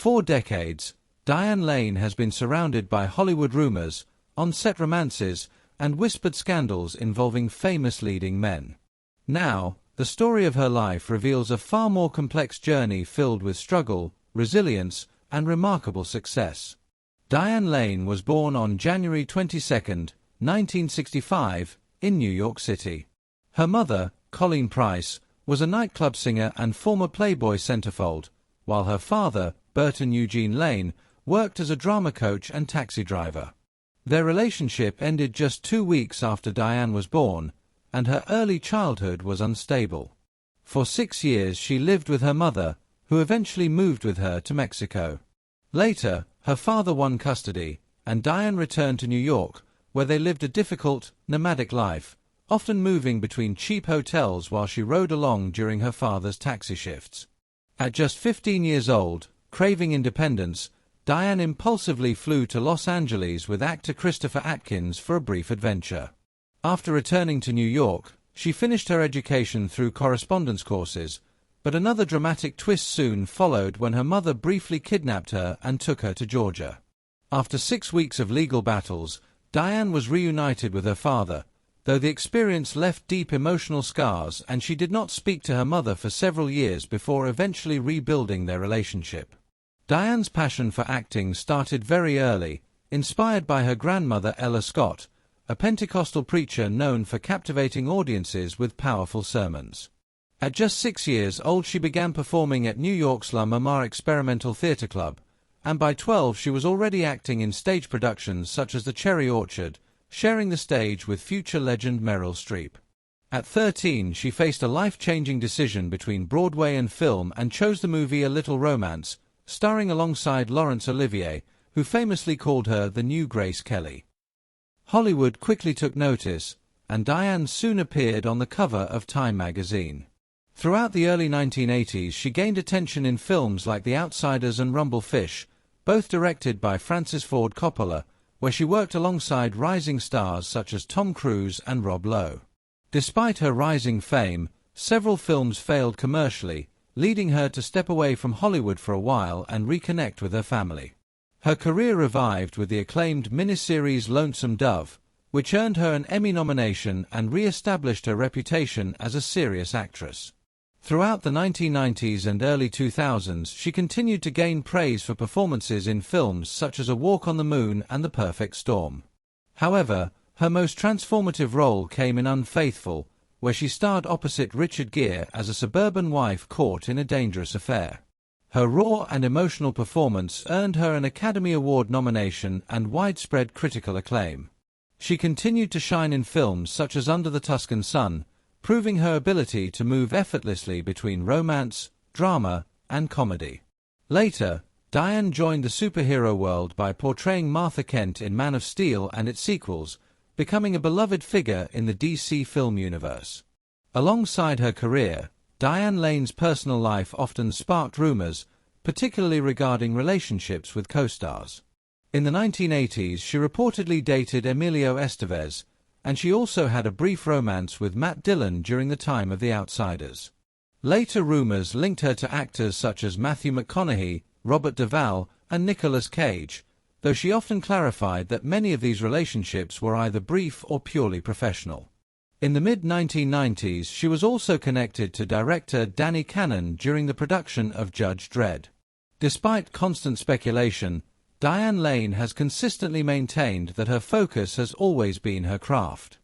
4 decades, Diane Lane has been surrounded by Hollywood rumors, on-set romances, and whispered scandals involving famous leading men. Now, the story of her life reveals a far more complex journey filled with struggle, resilience, and remarkable success. Diane Lane was born on January 22, 1965, in New York City. Her mother, Colleen Price, was a nightclub singer and former Playboy centerfold, while her father, Burton Eugene Lane, worked as a drama coach and taxi driver. Their relationship ended just 2 weeks after Diane was born, and her early childhood was unstable. For 6 years she lived with her mother, who eventually moved with her to Mexico. Later, her father won custody, and Diane returned to New York, where they lived a difficult, nomadic life, often moving between cheap hotels while she rode along during her father's taxi shifts. At just 15 years old, craving independence, Diane impulsively flew to Los Angeles with actor Christopher Atkins for a brief adventure. After returning to New York, she finished her education through correspondence courses, but another dramatic twist soon followed when her mother briefly kidnapped her and took her to Georgia. After 6 weeks of legal battles, Diane was reunited with her father, though the experience left deep emotional scars and she did not speak to her mother for several years before eventually rebuilding their relationship. Diane's passion for acting started very early, inspired by her grandmother Ella Scott, a Pentecostal preacher known for captivating audiences with powerful sermons. At just 6 years old she began performing at New York's La Mama Experimental Theatre Club, and by 12 she was already acting in stage productions such as The Cherry Orchard, sharing the stage with future legend Meryl Streep. At 13 she faced a life-changing decision between Broadway and film and chose the movie A Little Romance, starring alongside Laurence Olivier, who famously called her the new Grace Kelly. Hollywood quickly took notice, and Diane soon appeared on the cover of Time magazine. Throughout the early 1980s she gained attention in films like The Outsiders and Rumble Fish, both directed by Francis Ford Coppola, where she worked alongside rising stars such as Tom Cruise and Rob Lowe. Despite her rising fame, several films failed commercially, leading her to step away from Hollywood for a while and reconnect with her family. Her career revived with the acclaimed miniseries Lonesome Dove, which earned her an Emmy nomination and re-established her reputation as a serious actress. Throughout the 1990s and early 2000s, she continued to gain praise for performances in films such as A Walk on the Moon and The Perfect Storm. However, her most transformative role came in Unfaithful, where she starred opposite Richard Gere as a suburban wife caught in a dangerous affair. Her raw and emotional performance earned her an Academy Award nomination and widespread critical acclaim. She continued to shine in films such as Under the Tuscan Sun, proving her ability to move effortlessly between romance, drama, and comedy. Later, Diane joined the superhero world by portraying Martha Kent in Man of Steel and its sequels, becoming a beloved figure in the DC film universe. Alongside her career, Diane Lane's personal life often sparked rumors, particularly regarding relationships with co-stars. In the 1980s, she reportedly dated Emilio Estevez, and she also had a brief romance with Matt Dillon during the time of The Outsiders. Later rumors linked her to actors such as Matthew McConaughey, Robert Duvall, and Nicolas Cage, though she often clarified that many of these relationships were either brief or purely professional. In the mid-1990s, she was also connected to director Danny Cannon during the production of Judge Dredd. Despite constant speculation, Diane Lane has consistently maintained that her focus has always been her craft.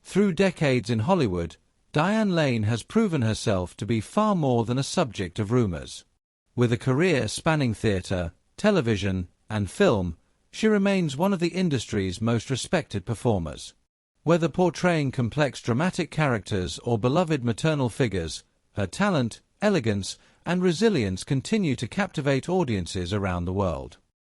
Through decades in Hollywood, Diane Lane has proven herself to be far more than a subject of rumors. With a career spanning theater, television, and film, she remains one of the industry's most respected performers. Whether portraying complex dramatic characters or beloved maternal figures, her talent, elegance, and resilience continue to captivate audiences around the world.